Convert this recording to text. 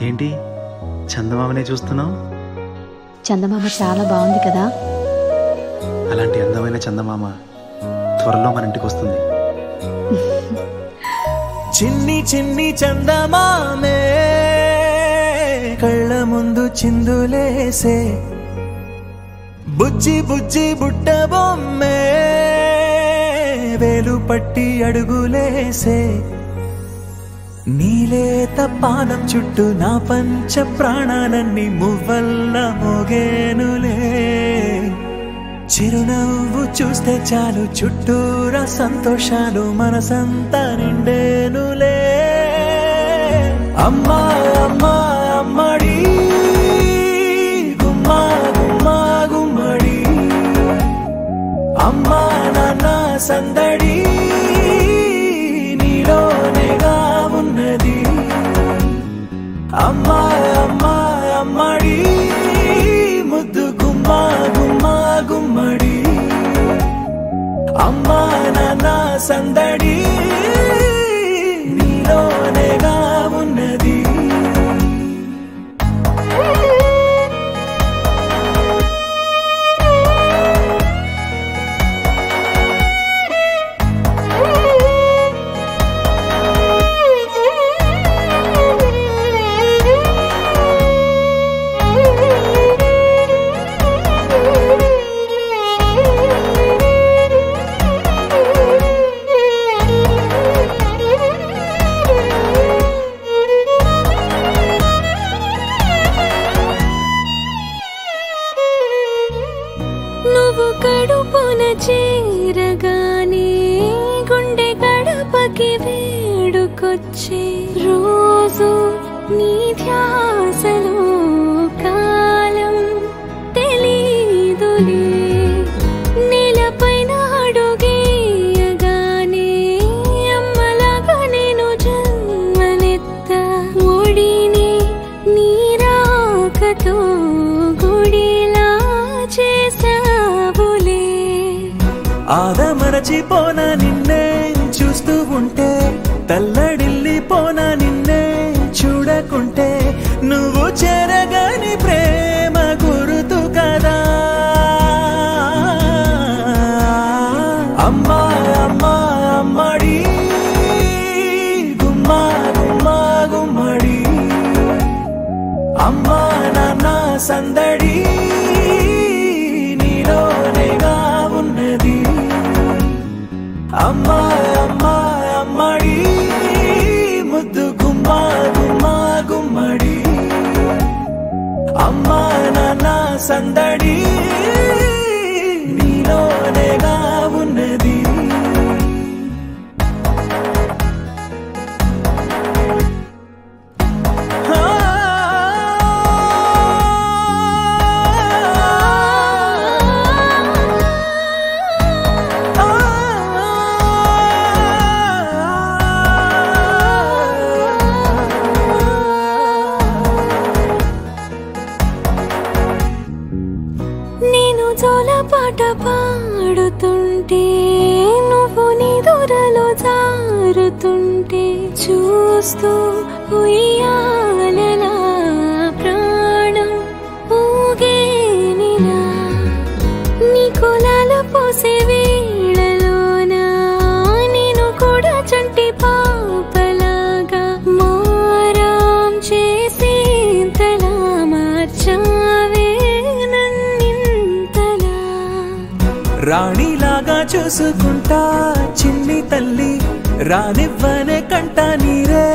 ఏంటి చందమామనే చూస్తున్నావు? చందమామ చాలా బాగుంది కదా. అలాంటి అందమైన చందమామ త్వరలో మన ఇంటికి వస్తుంది. చిన్ని చిన్ని చందమామే కళ్ళ ముందు చిందులేసే, బుజ్జి బుజ్జి బుట్ట బొమ్మే వేలు పట్టి అడుగులేసే, నీలేత పానం చుట్టూ నా పంచ ప్రాణాలన్నీ మువ్వల్ల మోగేనులే, చిరునవ్వు చూస్తే చాలు చుట్టూరా సంతోషాలు మనసంతా నిండేనులే. అమ్మా అమ్మా అమ్మడి గుమ్మా గుమ్మా గుమ్మడి, అమ్మా నాన్న సందడి నీలోనేగా ఉన్నది. అమ్మా అమ్మా అమ్మడి ముద్దు గుమ్మా గుమ్మా గుమ్మడి, అమ్మా నాన్న సందడి నీలోనేగా ఉన్నది. నువ్వు కడుపున చేరగానే గుండె గడపకి వేడుకొచ్చే, రోజు నీ ధ్యాసలో కాలం తెలీదులే, నేలపైన అడుగేయగానే అమ్మలాగా నేను జన్మనెత్త, ఒడిని నీ రాకతో గుడిలా చేసావులే. ఆదమరచిపోనా నిన్నే చూస్తూ ఉంటే, తల్లడిల్లిపోనా నిన్నే చూడకుంటే, నువ్వు చెరగని ప్రేమ గురుతు కదా. అమ్మా అమ్మా అమ్మడి గుమ్మా గుమ్మా గుమ్మడి, అమ్మా నాన్న సందడి నీలోనేగా ఉన్నది. అమ్మా అమ్మా అమ్మడి ముద్దు గుమ్మా గుమ్మా గుమ్మడి, అమ్మా నాన్న సందడి నీలోనేగా ఉన్నది. నేను జోలపాట పాడుతుంటే, నువ్వు నిదురలో జారుతుంటే, చూస్తూ ఉయ్యాలలా ప్రాణం ఊగేనిలా, నీ కులాల పోసే వేళలోన నేను కూడా చంటి పాపలాగా మారాం చేసేంతలా మార్చావే నన్నింతలా. రాణిలాగా చూసుకుంటా చిన్ని తల్లి, రానివ్వనే కంట నీరే